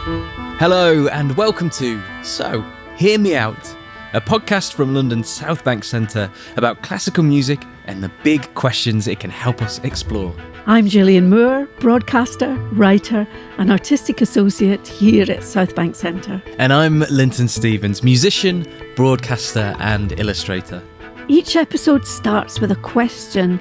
Hello and welcome to So, Hear Me Out, a podcast from London's Southbank Centre about classical music and the big questions it can help us explore. I'm Gillian Moore, broadcaster, writer and artistic associate here at Southbank Centre. And I'm Linton Stevens, musician, broadcaster and illustrator. Each episode starts with a question,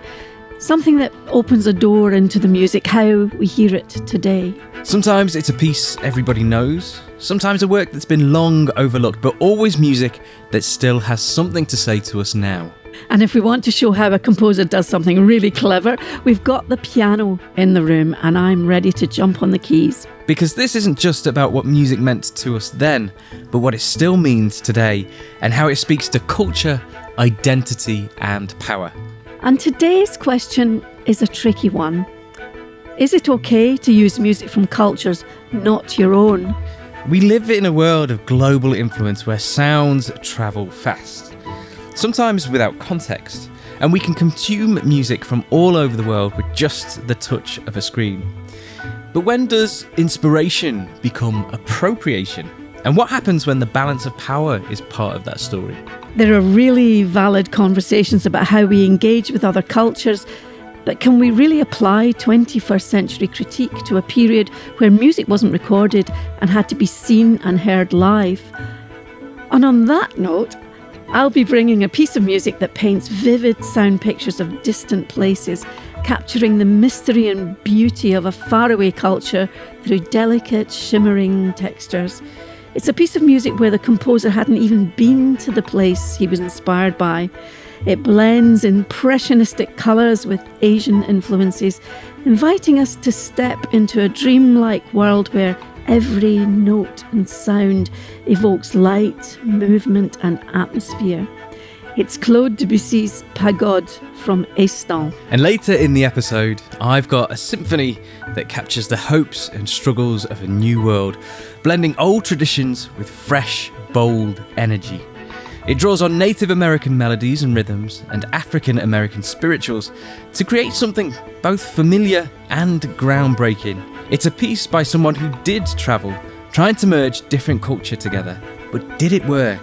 something that opens a door into the music, how we hear it today. Sometimes it's a piece everybody knows, sometimes a work that's been long overlooked, but always music that still has something to say to us now. And if we want to show how a composer does something really clever, we've got the piano in the room and I'm ready to jump on the keys. Because this isn't just about what music meant to us then, but what it still means today and how it speaks to culture, identity and power. And today's question is a tricky one. Is it okay to use music from cultures not your own? We live in a world of global influence where sounds travel fast, sometimes without context, and we can consume music from all over the world with just the touch of a screen. But when does inspiration become appropriation? And what happens when the balance of power is part of that story? There are really valid conversations about how we engage with other cultures, but can we really apply 21st century critique to a period where music wasn't recorded and had to be seen and heard live? And on that note, I'll be bringing a piece of music that paints vivid sound pictures of distant places, capturing the mystery and beauty of a faraway culture through delicate, shimmering textures. It's a piece of music where the composer hadn't even been to the place he was inspired by. It blends impressionistic colours with Asian influences, inviting us to step into a dreamlike world where every note and sound evokes light, movement and atmosphere. It's Claude Debussy's Pagodas from Estan. And later in the episode, I've got a symphony that captures the hopes and struggles of a new world, blending old traditions with fresh, bold energy. It draws on Native American melodies and rhythms and African American spirituals to create something both familiar and groundbreaking. It's a piece by someone who did travel, trying to merge different culture together. But did it work?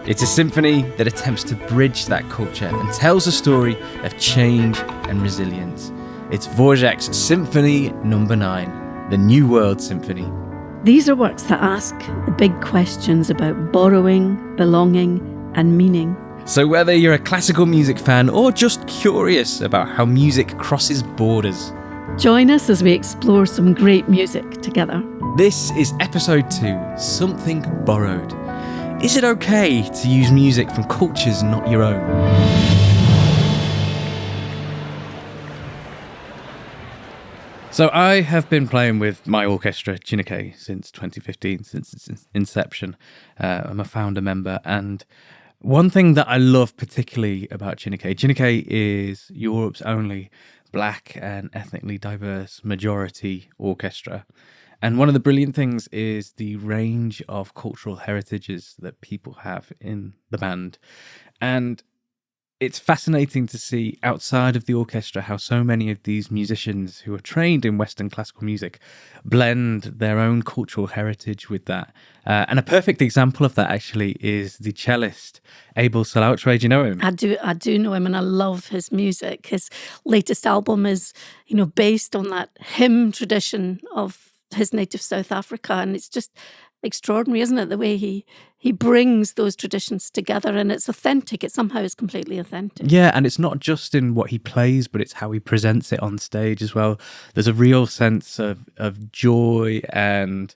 It's a symphony that attempts to bridge that culture and tells a story of change and resilience. It's Dvořák's Symphony No. 9, the New World Symphony. These are works that ask the big questions about borrowing, belonging and meaning. So whether you're a classical music fan or just curious about how music crosses borders, join us as we explore some great music together. This is episode 2, Something Borrowed. Is it okay to use music from cultures not your own? So I have been playing with my orchestra, Jinike, since 2015, since its inception. I'm a founder member, and one thing that I love particularly about Jinike is Europe's only black and ethnically diverse majority orchestra. And one of the brilliant things is the range of cultural heritages that people have in the band. And it's fascinating to see outside of the orchestra how so many of these musicians who are trained in Western classical music blend their own cultural heritage with that. And a perfect example of that actually is the cellist Abel Saloutre. Do you know him? I do know him and I love his music. His latest album is, based on that hymn tradition of his native South Africa, and it's just extraordinary, isn't it, the way he brings those traditions together, and it's authentic. It somehow is completely authentic. Yeah, and it's not just in what he plays, but it's how he presents it on stage as well. There's a real sense of joy, and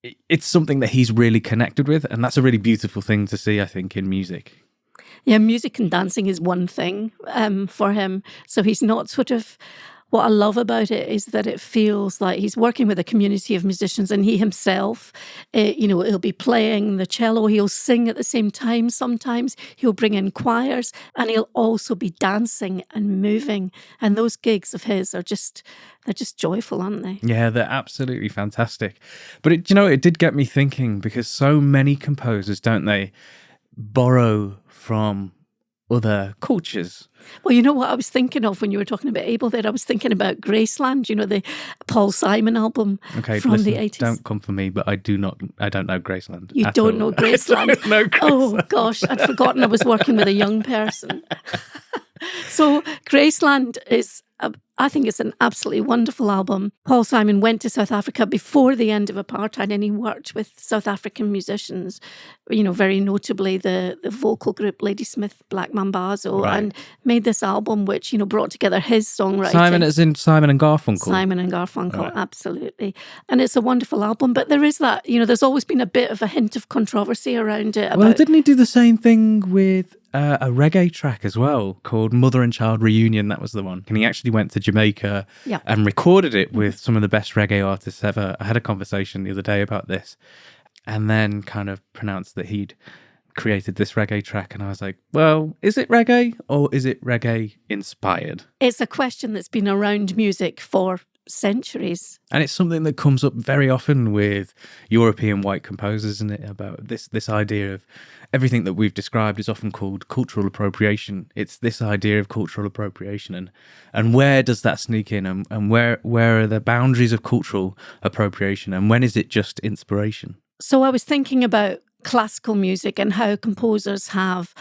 it's something that he's really connected with, and that's a really beautiful thing to see, I think, in music. Yeah, music and dancing is one thing for him, so he's not sort of... What I love about it is that it feels like he's working with a community of musicians, and he himself, he'll be playing the cello, he'll sing at the same time sometimes, he'll bring in choirs, and he'll also be dancing and moving. And those gigs of his they're just joyful, aren't they? Yeah, they're absolutely fantastic. But it did get me thinking, because so many composers, don't they, borrow from other cultures. Well, you know what I was thinking of when you were talking about Abel there? I was thinking about Graceland, you know, the Paul Simon album from listen, the 80s. Don't come for me, but I don't know Graceland. You don't know Graceland? I don't know Graceland. Oh, gosh, I'd forgotten I was working with a young person. So Graceland is, I think it's an absolutely wonderful album. Paul Simon went to South Africa before the end of apartheid, and he worked with South African musicians, you know, very notably the vocal group Ladysmith Black Mambazo, and made this album which, you know, brought together his songwriting. Simon as in Simon and Garfunkel? Simon and Garfunkel, absolutely. And it's a wonderful album, but there is that, you know, there's always been a bit of a hint of controversy around it. Well, didn't he do the same thing with a reggae track as well called Mother and Child Reunion? That was the one. And he actually went to Jamaica and recorded it with some of the best reggae artists ever. I had a conversation the other day about this, and then kind of pronounced that he'd created this reggae track, and I was like, well, is it reggae or is it reggae inspired? It's a question that's been around music for centuries. And it's something that comes up very often with European white composers, isn't it? About this idea of everything that we've described is often called cultural appropriation. It's this idea of cultural appropriation, and where does that sneak in, and where are the boundaries of cultural appropriation, and when is it just inspiration? So I was thinking about classical music and how composers have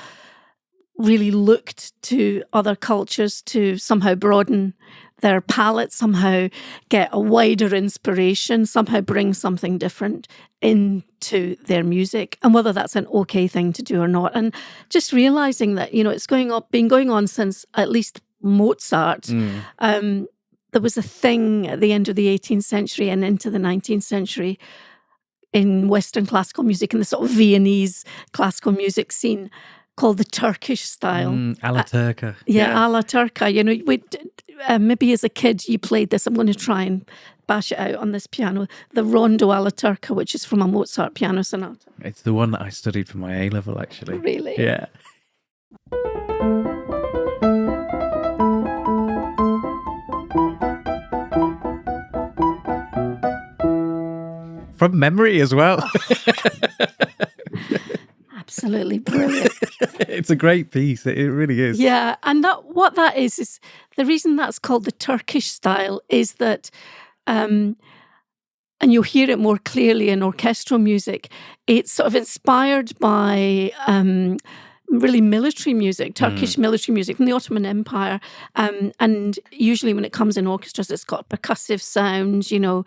really looked to other cultures to somehow broaden their palette, somehow get a wider inspiration, somehow bring something different into their music, and whether that's an okay thing to do or not. And just realizing that, you know, it's been going on since at least Mozart. There was a thing at the end of the 18th century and into the 19th century in Western classical music, in the sort of Viennese classical music scene, called the Turkish style. Alla Turca. Alla Turca. You know, maybe as a kid you played this. I'm going to try and bash it out on this piano. The Rondo alla Turca, which is from a Mozart piano sonata. It's the one that I studied for my A-level, actually. Really? Yeah. From memory as well. Absolutely brilliant. It's a great piece. It really is. Yeah, and what that is the reason that's called the Turkish style is that, and you'll hear it more clearly in orchestral music, it's sort of inspired by really military music, Turkish military music from the Ottoman Empire. And usually when it comes in orchestras, it's got percussive sounds, you know,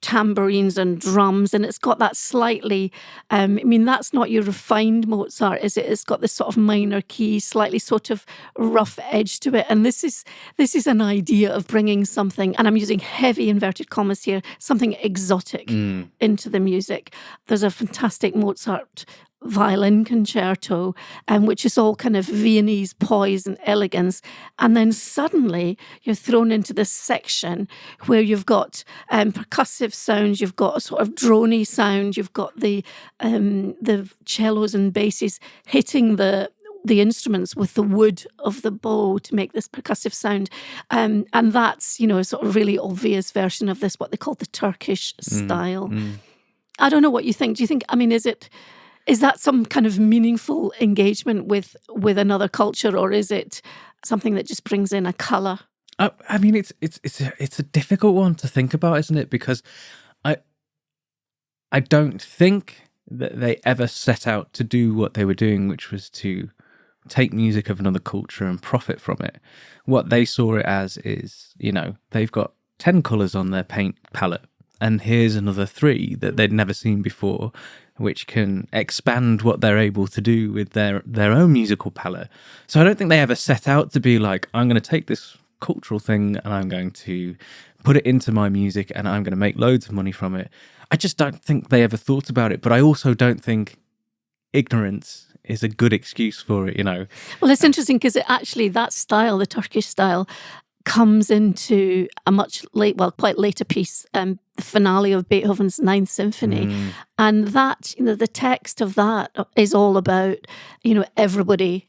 tambourines and drums, and it's got that slightly, I mean, that's not your refined Mozart, is it? It's got this sort of minor key, slightly sort of rough edge to it. And this is an idea of bringing something, and I'm using heavy inverted commas here, something exotic into the music. There's a fantastic Mozart violin concerto, which is all kind of Viennese poise and elegance, and then suddenly you're thrown into this section where you've got percussive sounds, you've got a sort of drony sound, you've got the cellos and basses hitting the instruments with the wood of the bow to make this percussive sound, and that's, you know, a sort of really obvious version of this, what they call the Turkish style. I don't know what you think. Do you think, I mean, is that some kind of meaningful engagement with another culture, or is it something that just brings in a colour? I mean, it's a difficult one to think about, isn't it? Because I don't think that they ever set out to do what they were doing, which was to take music of another culture and profit from it. What they saw it as is, you know, they've got 10 colours on their paint palette, and here's another 3 that they'd never seen before, which can expand what they're able to do with their own musical palette. So I don't think they ever set out to be like, I'm going to take this cultural thing and I'm going to put it into my music and I'm going to make loads of money from it. I just don't think they ever thought about it. But I also don't think ignorance is a good excuse for it, you know. Well, it's interesting because actually that style, the Turkish style, comes into a quite later piece, the finale of Beethoven's Ninth Symphony. And that, you know, the text of that is all about, you know, everybody,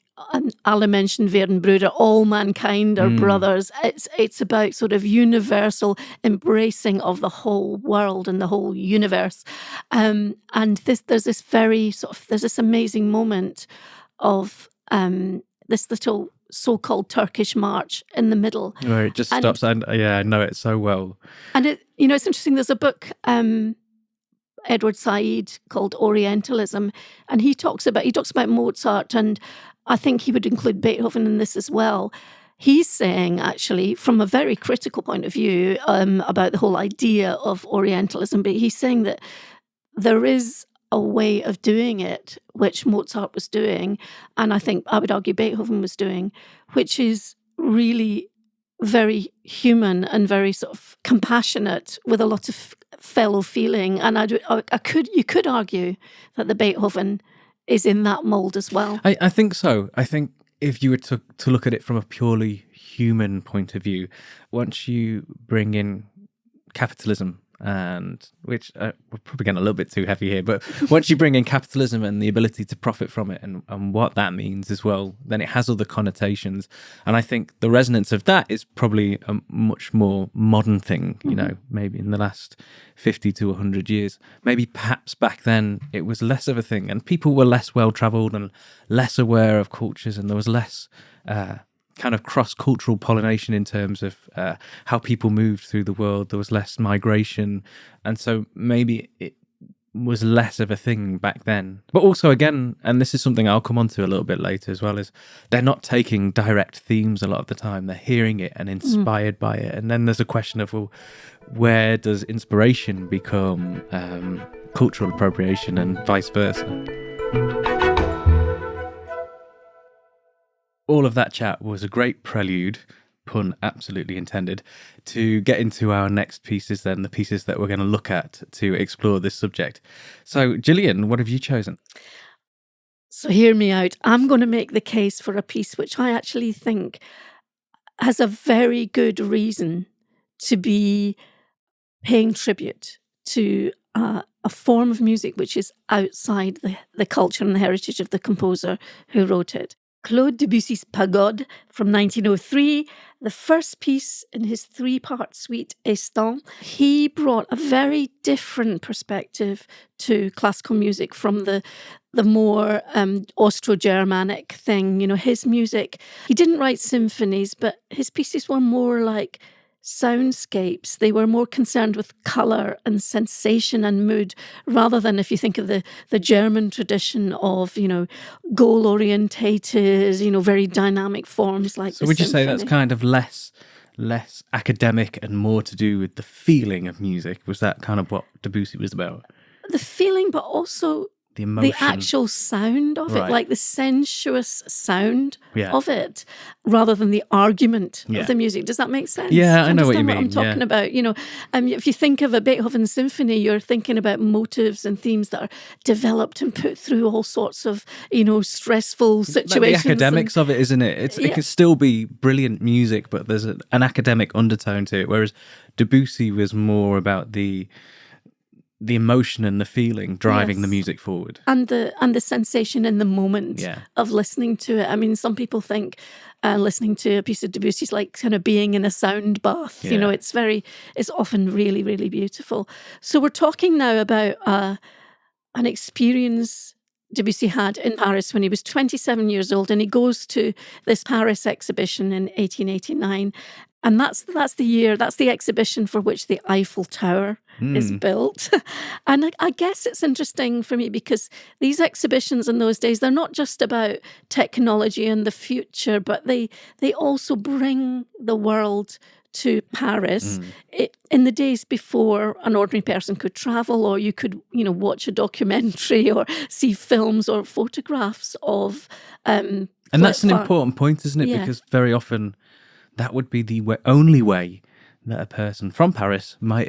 alle Menschen werden Brüder, all mankind are brothers. It's about sort of universal embracing of the whole world and the whole universe. And there's this amazing moment of this little so-called Turkish march in the middle. Where it just stops. I know it so well. And it's interesting. There's a book, Edward Said, called Orientalism, and he talks about Mozart, and I think he would include Beethoven in this as well. He's saying, actually, from a very critical point of view, about the whole idea of Orientalism, but he's saying that there is a way of doing it, which Mozart was doing, and I think I would argue Beethoven was doing, which is really very human and very sort of compassionate, with a lot of fellow feeling. And you could argue that the Beethoven is in that mold as well. I think so. I think if you were to look at it from a purely human point of view, once you bring in capitalism, and which we're probably getting a little bit too heavy here, but once you bring in capitalism and the ability to profit from it and what that means as well, then it has other connotations. And I think the resonance of that is probably a much more modern thing, maybe in the last 50 to 100 years. Maybe perhaps back then it was less of a thing, and people were less well-travelled and less aware of cultures, and there was less kind of cross-cultural pollination in terms of how people moved through the world. There was less migration, and so maybe it was less of a thing back then. But also, again, and this is something I'll come on to a little bit later as well, is they're not taking direct themes a lot of the time. They're hearing it and inspired by it. And then there's a question of, well, where does inspiration become cultural appropriation and vice versa? All of that chat was a great prelude, pun absolutely intended, to get into our next pieces then, the pieces that we're going to look at to explore this subject. So, Gillian, what have you chosen? So hear me out. I'm going to make the case for a piece which I actually think has a very good reason to be paying tribute to a form of music which is outside the culture and the heritage of the composer who wrote it. Claude Debussy's Pagodas from 1903, the first piece in his 3-part suite, Estant. He brought a very different perspective to classical music from the more Austro-Germanic thing. His music, he didn't write symphonies, but his pieces were more like soundscapes. They were more concerned with colour and sensation and mood, rather than, if you think of the German tradition of, goal-orientated, very dynamic forms like. So would you say that's kind of less academic and more to do with the feeling of music? Was that kind of what Debussy was about? The feeling, but also the emotion, the actual sound of right. it, like the sensuous sound of it, rather than the argument of the music. Does that make sense? Yeah, I know what you mean. I'm talking about, if you think of a Beethoven symphony, you're thinking about motives and themes that are developed and put through all sorts of, stressful situations. Like the academics of it, isn't it? It can still be brilliant music, but there's an academic undertone to it. Whereas Debussy was more about the emotion and the feeling driving the music forward, and the sensation in the moment of listening to it. I mean, some people think listening to a piece of Debussy is like kind of being in a sound bath. It's often really, really beautiful. So we're talking now about an experience Debussy had in Paris when he was 27 years old, and he goes to this Paris exhibition in 1889. And that's the exhibition for which the Eiffel Tower is built. And I guess it's interesting for me because these exhibitions in those days, they're not just about technology and the future, but they also bring the world to Paris in the days before an ordinary person could travel, or you could, watch a documentary or see films or photographs of. And that's an important point, isn't it? Yeah. Because very often that would be the only way that a person from Paris might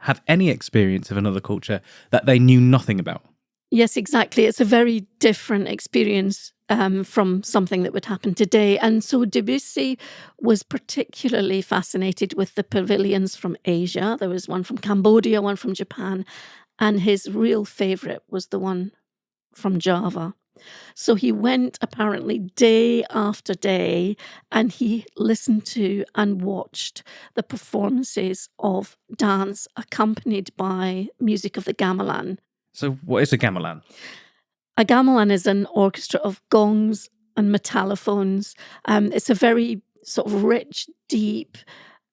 have any experience of another culture that they knew nothing about. Yes, exactly. It's a very different experience from something that would happen today. And so Debussy was particularly fascinated with the pavilions from Asia. There was one from Cambodia, one from Japan, and his real favourite was the one from Java. So he went apparently day after day and he listened to and watched the performances of dance accompanied by music of the gamelan. So what is a gamelan? A gamelan is an orchestra of gongs and metallophones. It's a very sort of rich, deep,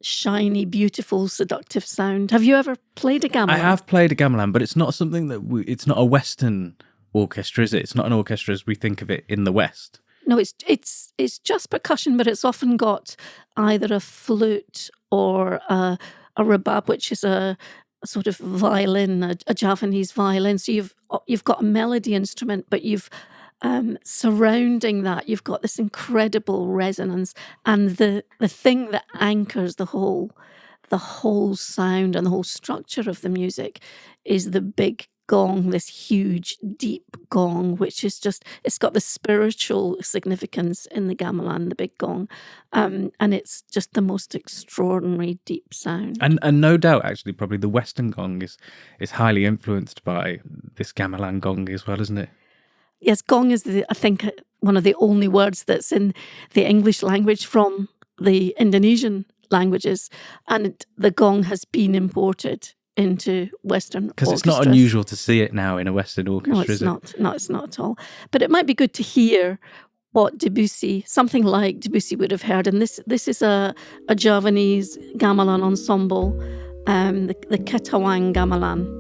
shiny, beautiful, seductive sound. Have you ever played a gamelan? I have played a gamelan, but it's not something that it's not a Western orchestra, is it? It's not an orchestra as we think of it in the West. No, it's just percussion, but it's often got either a flute or a rebab, which is a sort of violin, a Javanese violin. So you've got a melody instrument, but you've surrounding that, you've got this incredible resonance, and the thing that anchors the whole sound and the whole structure of the music is the big gong, this huge, deep gong, which is just, it's got the spiritual significance in the gamelan, the big gong. And it's just the most extraordinary deep sound. And no doubt, actually, probably the Western gong is highly influenced by this gamelan gong as well, isn't it? Yes, gong is, I think, one of the only words that's in the English language from the Indonesian languages. And the gong has been imported into Western orchestras. Because it's not unusual to see it now in a Western orchestra, is it? No, it's not at all. But it might be good to hear what Debussy, something like Debussy would have heard. And this is a Javanese gamelan ensemble, the Ketawang gamelan.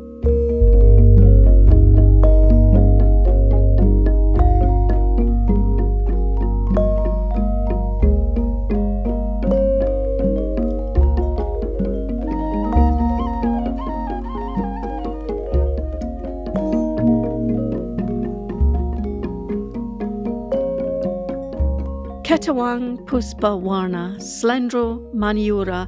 Ketawang Puspa Warna, Slendro Maniura,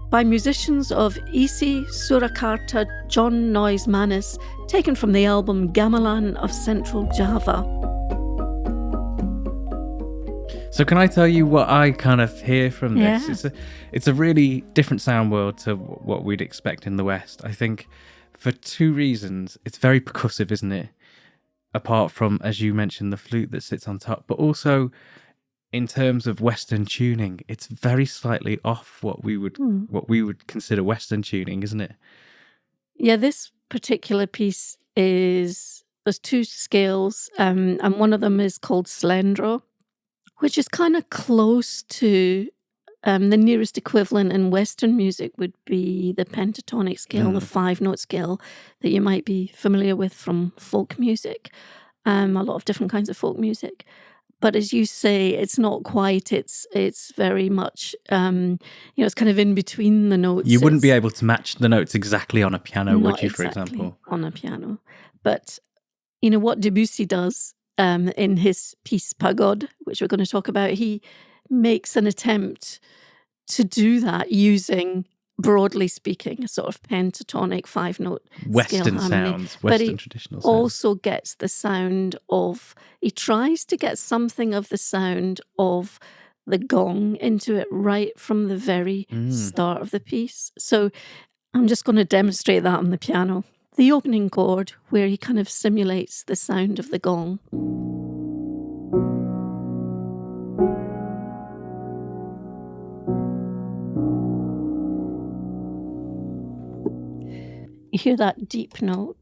by musicians of Isi Surakarta John Noyes Manis, taken from the album Gamelan of Central Java. So can I tell you what I kind of hear from this? Yeah. It's a really different sound world to what we'd expect in the West. I think for two reasons. It's very percussive, isn't it? Apart from, as you mentioned, the flute that sits on top, but also in terms of Western tuning, it's very slightly off what we would consider Western tuning, isn't it? Yeah, this particular piece there's two scales, and one of them is called Slendro, which is kind of close to the nearest equivalent in Western music would be the pentatonic scale, the 5-note scale that you might be familiar with from folk music, a lot of different kinds of folk music. But as you say, it's not quite. It's very much, it's kind of in between the notes. You wouldn't be able to match the notes exactly on a piano, would you, for example? On a piano. But, what Debussy does in his piece Pagode, which we're going to talk about, he makes an attempt to do that using, broadly speaking, a sort of pentatonic 5-note Western scale sounds, but Western traditional sounds. Also gets the sound of, he tries to get something of the sound of the gong into it right from the very start of the piece. So I'm just going to demonstrate that on the piano. The opening chord, where he kind of simulates the sound of the gong. You hear that deep note.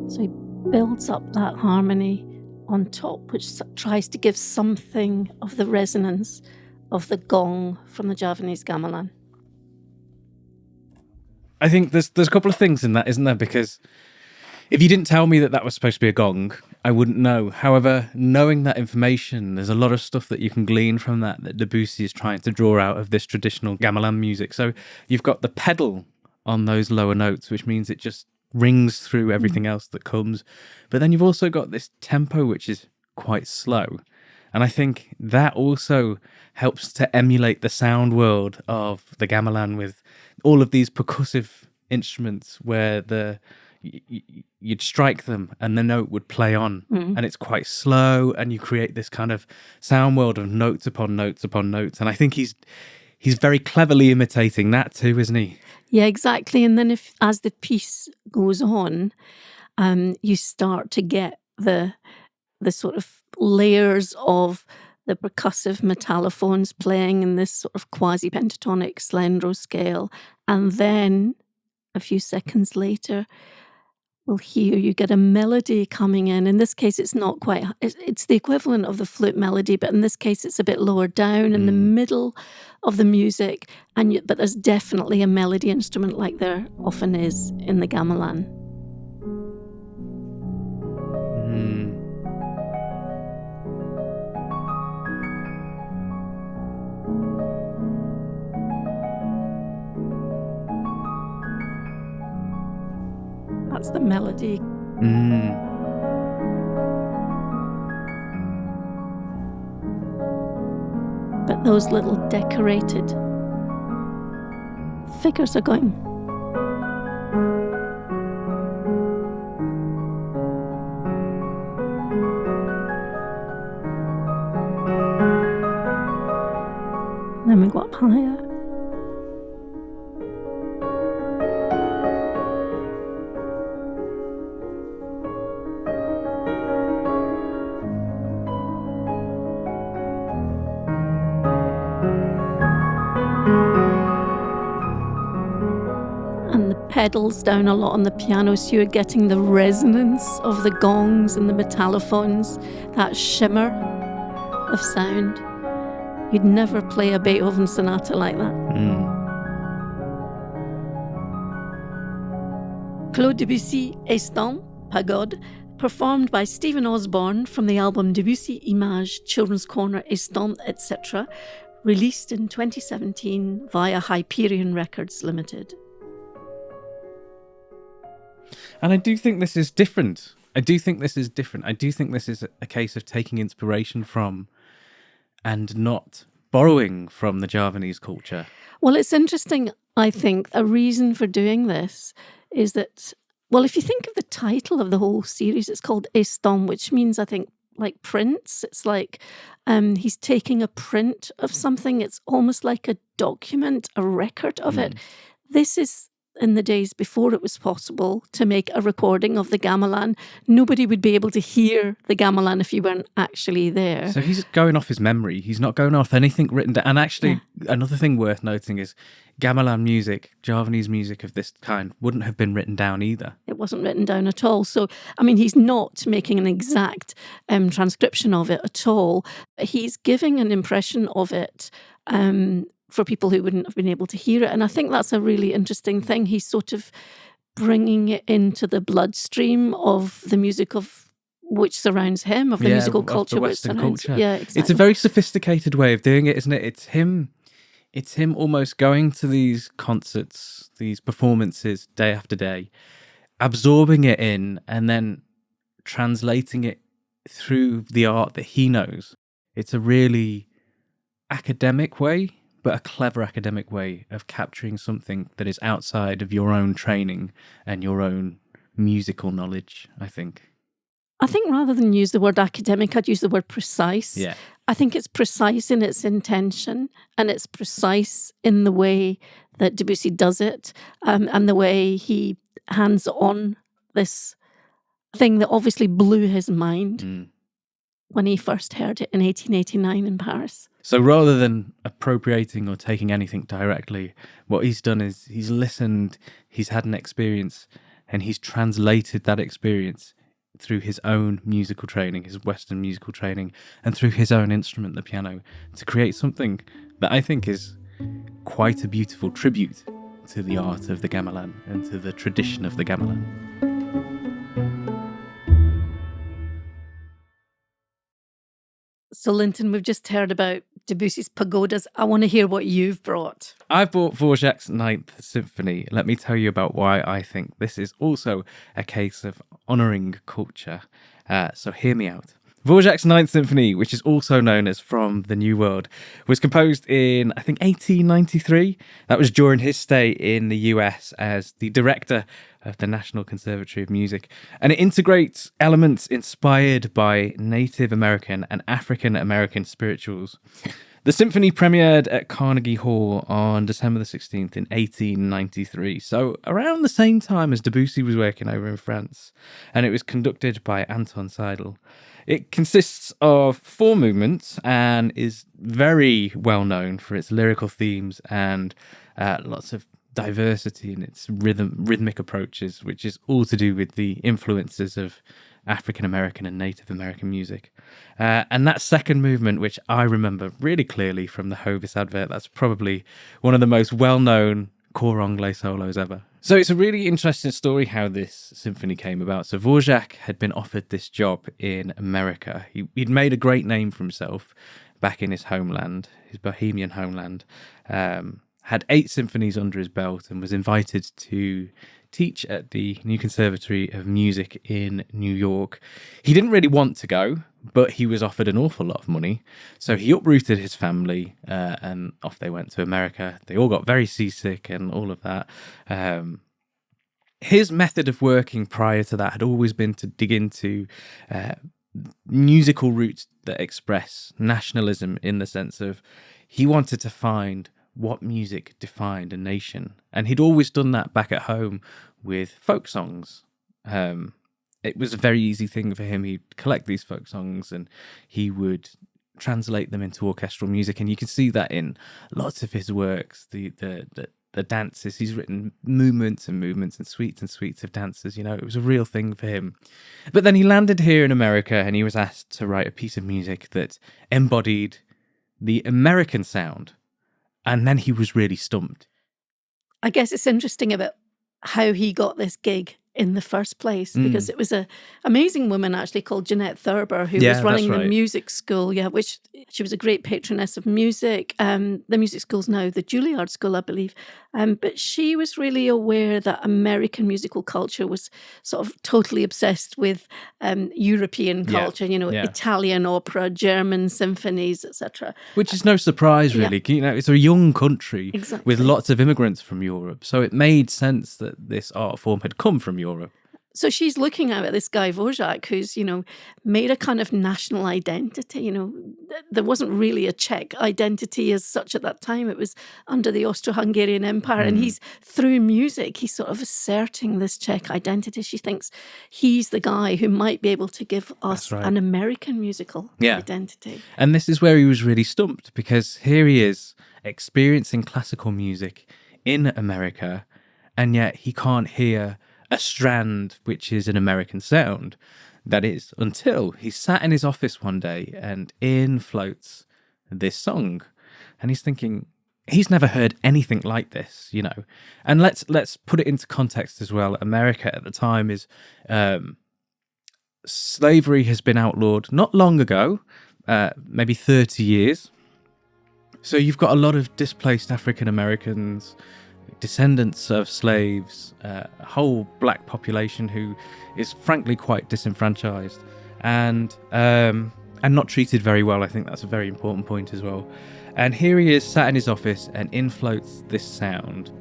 So he builds up that harmony on top, which tries to give something of the resonance of the gong from the Javanese gamelan. I think there's a couple of things in that, isn't there? Because if you didn't tell me that was supposed to be a gong, I wouldn't know. However, knowing that information, there's a lot of stuff that you can glean from that Debussy is trying to draw out of this traditional gamelan music. So you've got the pedal on those lower notes, which means it just rings through everything else that comes. But then you've also got this tempo, which is quite slow. And I think that also helps to emulate the sound world of the gamelan with all of these percussive instruments where you'd strike them and the note would play on, and it's quite slow, and you create this kind of sound world of notes upon notes upon notes. And I think he's very cleverly imitating that too, isn't he? Yeah, exactly. And then as the piece goes on, you start to get the sort of layers of the percussive metallophones playing in this sort of quasi-pentatonic slendro scale. And then a few seconds later, we'll hear you get a melody coming in. In this case, it's not quite, it's the equivalent of the flute melody, but in this case, it's a bit lower down in the middle of the music. But there's definitely a melody instrument like there often is in the gamelan. That's the melody. But those little decorated figures are going. Then we go up higher. Pedals down a lot on the piano, so you're getting the resonance of the gongs and the metallophones, that shimmer of sound. You'd never play a Beethoven sonata like that. Claude Debussy Pagodas, performed by Stephen Osborne from the album Debussy Image, Children's Corner, Estampes, etc., released in 2017 via Hyperion Records Limited. And I do think this is different. I do think this is a case of taking inspiration from and not borrowing from the Javanese culture. Well, it's interesting, I think. A reason for doing this is that, well, if you think of the title of the whole series, it's called Estampes, which means, I think, like prints. It's like he's taking a print of something. It's almost like a document, a record of it. This is in the days before it was possible to make a recording of the gamelan. Nobody would be able to hear the gamelan if you weren't actually there. So he's going off his memory. He's not going off anything written down. And actually, another thing worth noting is gamelan music, Javanese music of this kind, wouldn't have been written down either. It wasn't written down at all. So, I mean, he's not making an exact transcription of it at all. He's giving an impression of it for people who wouldn't have been able to hear it. And I think that's a really interesting thing. He's sort of bringing it into the bloodstream of the music of which surrounds him, of the musical culture. Of the Western culture. Yeah, exactly. It's a very sophisticated way of doing it, isn't it? It's him almost going to these concerts, these performances day after day, absorbing it in and then translating it through the art that he knows. It's a really academic way, but a clever academic way of capturing something that is outside of your own training and your own musical knowledge, I think. I think rather than use the word academic, I'd use the word precise. Yeah. I think it's precise in its intention, and it's precise in the way that Debussy does it, and the way he hands on this thing that obviously blew his mind when he first heard it in 1889 in Paris. So rather than appropriating or taking anything directly, what he's done is he's listened, he's had an experience, and he's translated that experience through his own musical training, his Western musical training, and through his own instrument, the piano, to create something that I think is quite a beautiful tribute to the art of the gamelan and to the tradition of the gamelan. So, Linton, we've just heard about Debussy's Pagodas. I want to hear what you've brought. I've brought Dvořák's Ninth Symphony. Let me tell you about why I think this is also a case of honouring culture. So hear me out. Dvořák's Ninth Symphony, which is also known as From the New World, was composed in, I think, 1893. That was during his stay in the US as the director of the National Conservatory of Music. And it integrates elements inspired by Native American and African American spirituals. The symphony premiered at Carnegie Hall on December the 16th in 1893, so around the same time as Debussy was working over in France, and it was conducted by Antonín. It consists of 4 movements and is very well known for its lyrical themes and lots of diversity and its rhythmic approaches, which is all to do with the influences of African American and Native American music. And that second movement, which I remember really clearly from the Hovis advert, that's probably one of the most well-known cor anglais solos ever. So it's a really interesting story how this symphony came about. So Dvořák had been offered this job in America. He'd made a great name for himself back in his homeland, his Bohemian homeland, had 8 symphonies under his belt and was invited to teach at the New Conservatory of Music in New York. He didn't really want to go, but he was offered an awful lot of money. So he uprooted his family and off they went to America. They all got very seasick and all of that. His method of working prior to that had always been to dig into musical roots that express nationalism, in the sense of he wanted to find what music defined a nation. And he'd always done that back at home with folk songs. It was a very easy thing for him. He'd collect these folk songs and he would translate them into orchestral music. And you can see that in lots of his works, the dances. He's written movements and suites of dances. You know, it was a real thing for him. But then he landed here in America and he was asked to write a piece of music that embodied the American sound. And then he was really stumped. I guess it's interesting about how he got this gig in the first place, because it was an amazing woman actually called Jeanette Thurber who was running the music school, which she was a great patroness of music. The music school's now the Juilliard School, I believe. But she was really aware that American musical culture was sort of totally obsessed with European culture, Italian opera, German symphonies, etc. Which is no surprise, really. You know, it's a young country with lots of immigrants from Europe. So it made sense that this art form had come from Europe. So she's looking at this guy Dvořák, who's, made a kind of national identity. There wasn't really a Czech identity as such at that time. It was under the Austro-Hungarian Empire. And he's, through music, he's sort of asserting this Czech identity. She thinks he's the guy who might be able to give us an American musical identity. And this is where he was really stumped, because here he is experiencing classical music in America, and yet he can't hear a strand which is an American sound. That is, until he sat in his office one day and in floats this song. And he's thinking, he's never heard anything like this, And let's put it into context as well. America at the time is slavery has been outlawed not long ago, maybe 30 years. So you've got a lot of displaced African Americans, descendants of slaves, a whole black population who is frankly quite disenfranchised and not treated very well. I think that's a very important point as well. And here he is sat in his office and in floats this sound.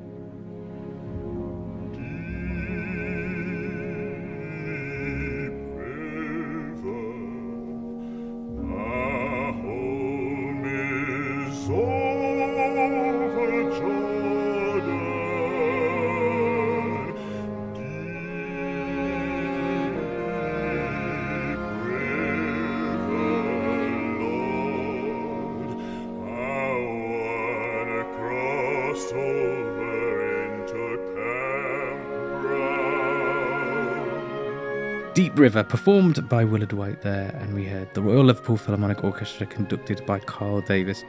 Deep River, performed by Willard White there, and we heard the Royal Liverpool Philharmonic Orchestra conducted by Carl Davis.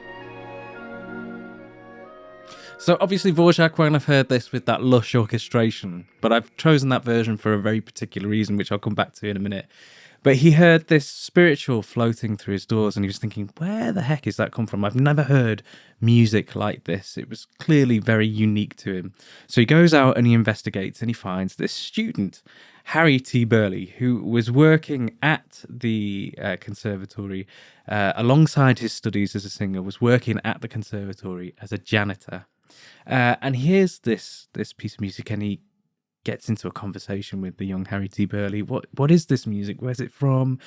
So obviously Dvořák won't have heard this with that lush orchestration, but I've chosen that version for a very particular reason, which I'll come back to in a minute. But he heard this spiritual floating through his doors and he was thinking, where the heck is that come from? I've never heard music like this. It was clearly very unique to him. So he goes out and he investigates and he finds this student, Harry T. Burleigh, who was working at the conservatory alongside his studies as a singer, was working at the conservatory as a janitor. And he hears this piece of music and he gets into a conversation with the young Harry T. Burleigh. What is this music? Where's it from?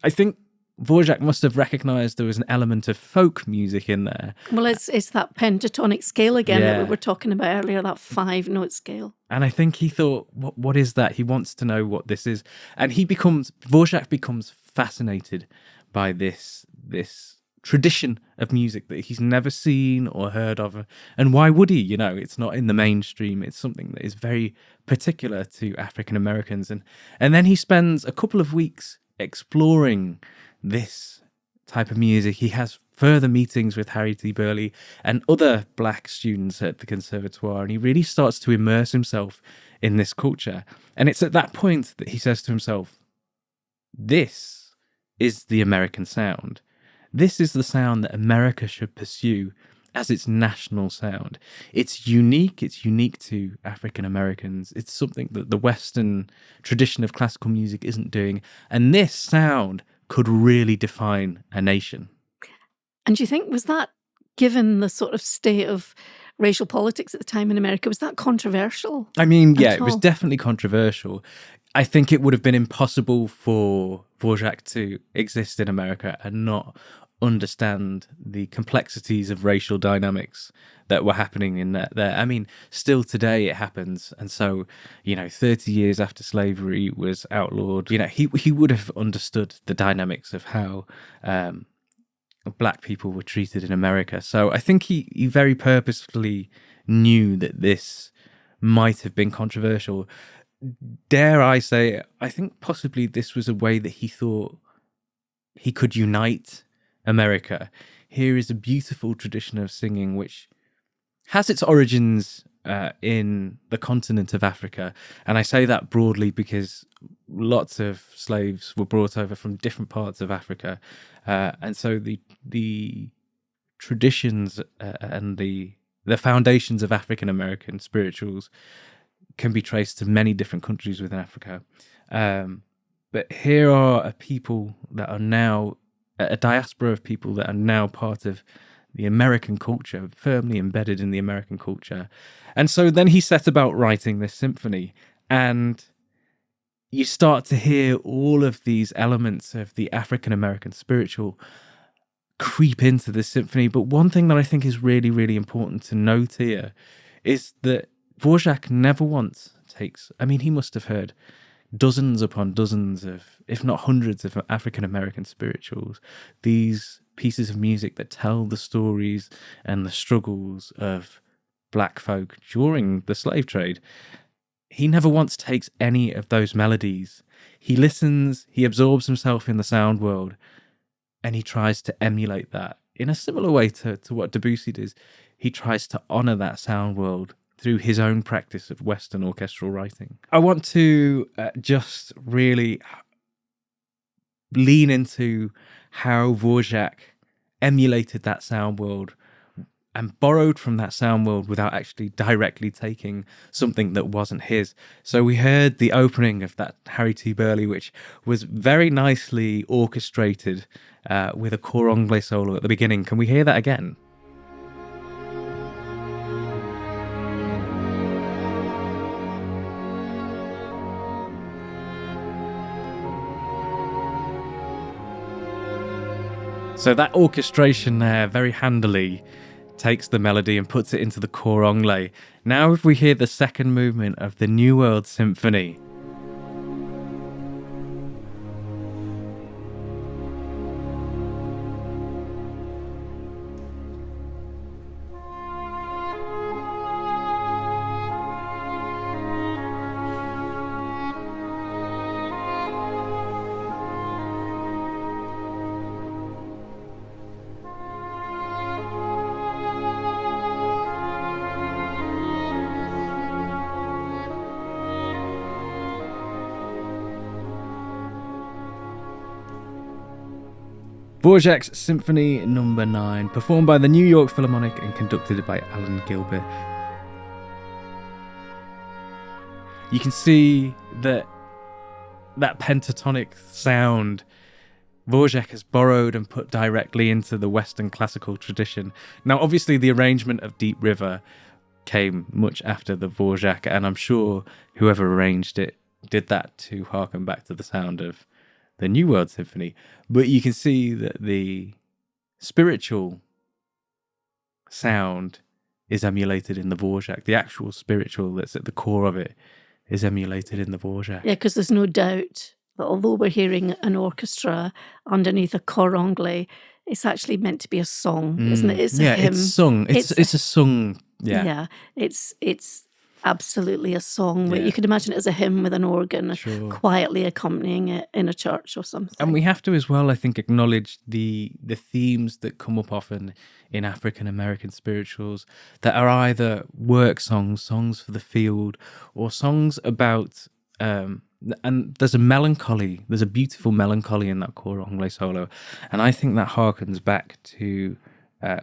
I think Dvořák must have recognised there was an element of folk music in there. Well, it's that pentatonic scale again that we were talking about earlier, that 5-note scale. And I think he thought, what is that? He wants to know what this is. And Dvořák becomes fascinated by this tradition of music that he's never seen or heard of. And why would he? You know, it's not in the mainstream. It's something that is very particular to African Americans. And then he spends a couple of weeks exploring this type of music. He has further meetings with Harry T. Burleigh and other black students at the conservatoire, and he really starts to immerse himself in this culture. And it's at that point that he says to himself, this is the American sound. This is the sound that America should pursue as its national sound. It's unique to African Americans. It's something that the Western tradition of classical music isn't doing. And this sound could really define a nation. And do you think, was that, given the sort of state of racial politics at the time in America, was that controversial? I mean, yeah, it was definitely controversial. I think it would have been impossible for Dvořák to exist in America and not understand the complexities of racial dynamics that were happening in there. I mean, still today it happens. And so, 30 years after slavery was outlawed, he would have understood the dynamics of how black people were treated in America. So I think he very purposefully knew that this might have been controversial. Dare I say, I think possibly this was a way that he thought he could unite America. Here is a beautiful tradition of singing which has its origins in the continent of Africa. And I say that broadly because lots of slaves were brought over from different parts of Africa. And so the traditions and the foundations of African American spirituals can be traced to many different countries within Africa. But here are a people that are now, a diaspora of people that are now part of the American culture, firmly embedded in the American culture. And so then he set about writing this symphony, and you start to hear all of these elements of the African American spiritual creep into the symphony. But one thing that I think is really, really important to note here is that Dvořák never once takes, he must have heard dozens upon dozens of, if not hundreds of African American spirituals, these pieces of music that tell the stories and the struggles of black folk during the slave trade. He never once takes any of those melodies. He listens, he absorbs himself in the sound world, and he tries to emulate that in a similar way to what Debussy does. He tries to honor that sound world through his own practice of Western orchestral writing. I want to just really lean into how Dvořák emulated that sound world and borrowed from that sound world without actually directly taking something that wasn't his. So we heard the opening of that Harry T. Burleigh, which was very nicely orchestrated with a cor anglais solo at the beginning. Can we hear that again? So that orchestration there, very handily, takes the melody and puts it into the cor anglais. Now if we hear the second movement of the New World Symphony. Dvořák's Symphony No. 9, performed by the New York Philharmonic and conducted by Alan Gilbert. You can see that pentatonic sound Dvořák has borrowed and put directly into the Western classical tradition. Now, obviously, the arrangement of Deep River came much after the Dvořák, and I'm sure whoever arranged it did that to harken back to the sound of the New World Symphony. But you can see that the spiritual sound is emulated in the Dvořák. The actual spiritual that's at the core of it is emulated in the Dvořák. Yeah, because there's no doubt But although we're hearing an orchestra underneath a cor anglais, it's actually meant to be a song, isn't it? It's a hymn. It's sung. It's a sung. Yeah. Yeah. It's absolutely a song where you could imagine it as a hymn with an organ quietly accompanying it in a church or something. And we have to as well, I think, acknowledge the themes that come up often in African American spirituals that are either work songs, songs for the field, or songs about and there's a beautiful melancholy in that cor anglais solo, and I think that harkens back to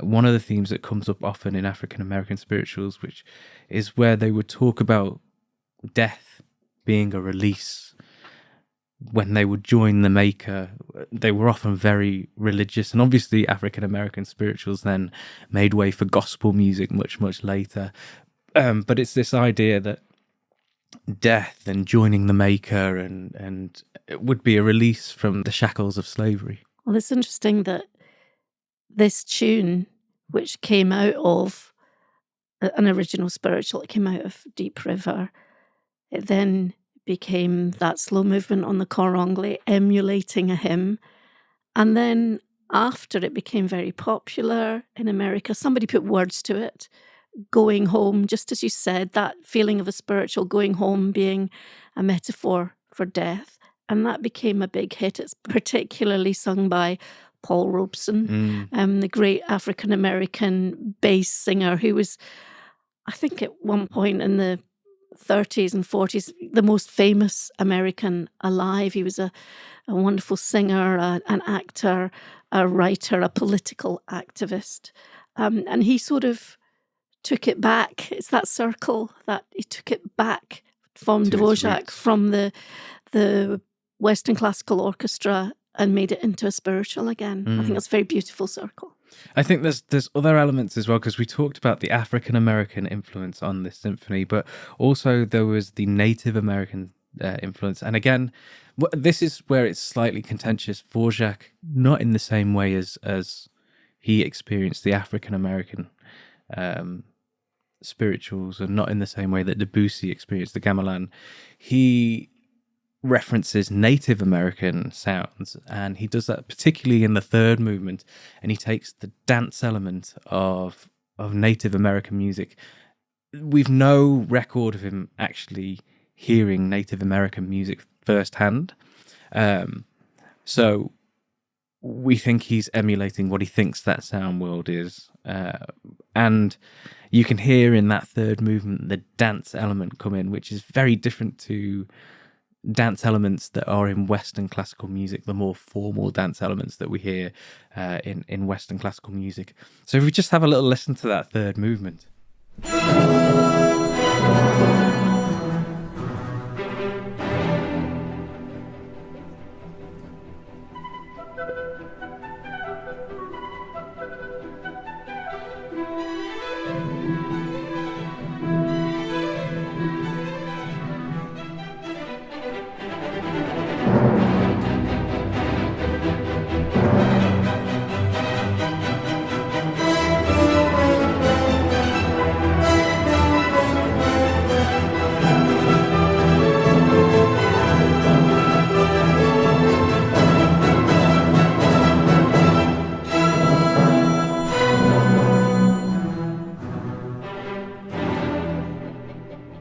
one of the themes that comes up often in African American spirituals, which is where they would talk about death being a release. When they would join the Maker, they were often very religious, and obviously African American spirituals then made way for gospel music much, much later. But it's this idea that death and joining the Maker and it would be a release from the shackles of slavery. Well, it's interesting that this tune, which came out of an original spiritual, it came out of Deep River, it then became that slow movement on the cor anglais, emulating a hymn. And then after it became very popular in America, somebody put words to it, going home, just as you said, that feeling of a spiritual going home being a metaphor for death. And that became a big hit. It's particularly sung by Paul Robeson, the great African-American bass singer who was, I think at one point in the 30s and 40s, the most famous American alive. He was a wonderful singer, an actor, a writer, a political activist. And he sort of took it back. It's that circle that he took it back from Dvořák, from the Western Classical Orchestra, and made it into a spiritual again. I think that's a very beautiful circle. I think there's other elements as well, because we talked about the African American influence on this symphony, but also there was the Native American influence. And again, this is where it's slightly contentious. Dvořák, not in the same way as he experienced the African American spirituals, and not in the same way that Debussy experienced the gamelan. He references Native American sounds, and he does that particularly in the third movement, and he takes the dance element of Native American music. We've no record of him actually hearing Native American music firsthand, so we think he's emulating what he thinks that sound world is, and you can hear in that third movement the dance element come in, which is very different to dance elements that are in Western classical music, the more formal dance elements that we hear in Western classical music. So if we just have a little listen to that third movement.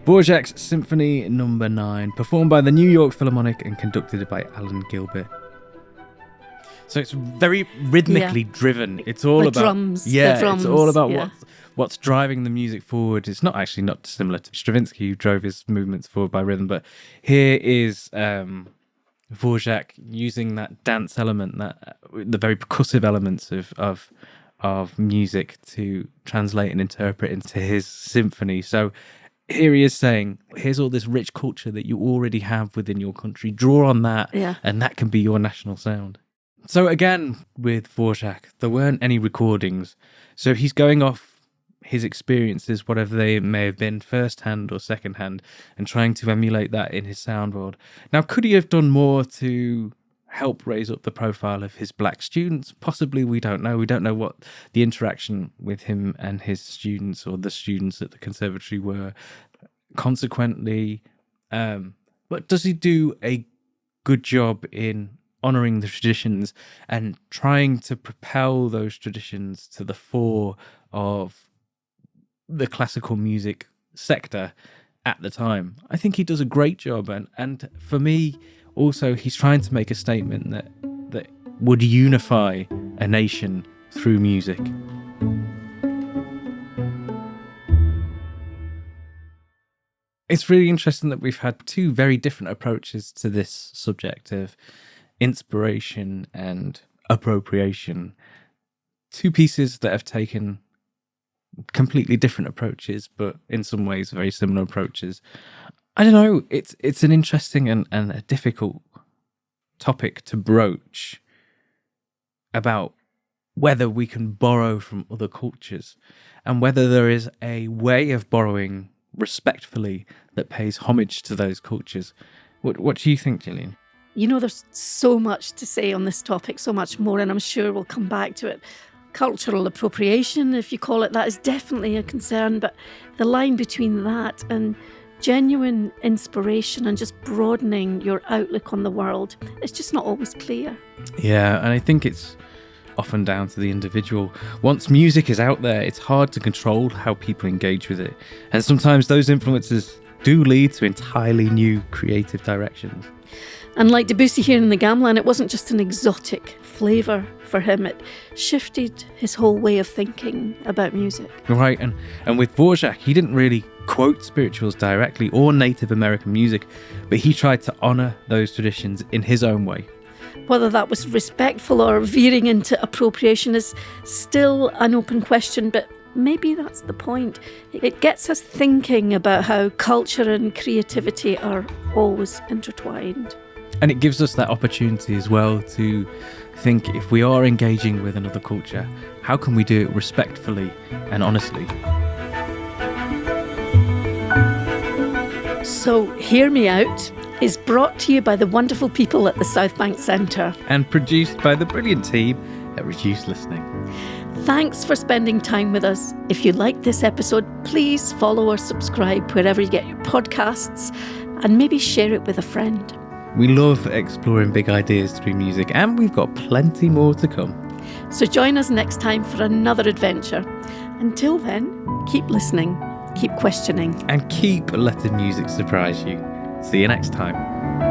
Dvořák's Symphony No. 9, performed by the New York Philharmonic and conducted by Alan Gilbert. So it's very rhythmically driven. It's all the about drums. it's all about what's driving the music forward. It's not dissimilar to Stravinsky, who drove his movements forward by rhythm, but here is Dvořák using that dance element, the very percussive elements of music to translate and interpret into his symphony. So here he is saying, here's all this rich culture that you already have within your country. Draw on that, and that can be your national sound. So again, with Dvořák, there weren't any recordings. So he's going off his experiences, whatever they may have been, first-hand or second-hand, and trying to emulate that in his sound world. Now, could he have done more to help raise up the profile of his black students? Possibly, we don't know. We don't know what the interaction with him and his students, or the students at the conservatory, were. Consequently, but does he do a good job in honouring the traditions and trying to propel those traditions to the fore of the classical music sector at the time. I think he does a great job, and for me also he's trying to make a statement that would unify a nation through music. It's really interesting that we've had two very different approaches to this subject of inspiration and appropriation. Two pieces that have taken completely different approaches, but in some ways very similar approaches. I don't know, it's an interesting and a difficult topic to broach about whether we can borrow from other cultures and whether there is a way of borrowing respectfully that pays homage to those cultures. What do you think, Gillian? You know, there's so much to say on this topic, so much more, and I'm sure we'll come back to it. Cultural appropriation, if you call it that, is definitely a concern, but the line between that and genuine inspiration and just broadening your outlook on the world, it's just not always clear. Yeah, and I think it's often down to the individual. Once music is out there, it's hard to control how people engage with it. And sometimes those influences do lead to entirely new creative directions. And like Debussy here in the gamelan, it wasn't just an exotic flavour for him, it shifted his whole way of thinking about music. Right, and with Dvořák, he didn't really quote spirituals directly or Native American music, but he tried to honour those traditions in his own way. Whether that was respectful or veering into appropriation is still an open question, but maybe that's the point. It gets us thinking about how culture and creativity are always intertwined. And it gives us that opportunity as well to think, if we are engaging with another culture, how can we do it respectfully and honestly? So, Hear Me Out is brought to you by the wonderful people at the Southbank Centre. And produced by the brilliant team at Reduced Listening. Thanks for spending time with us. If you liked this episode, please follow or subscribe wherever you get your podcasts, and maybe share it with a friend. We love exploring big ideas through music, and we've got plenty more to come. So join us next time for another adventure. Until then, keep listening, keep questioning, and keep letting music surprise you. See you next time.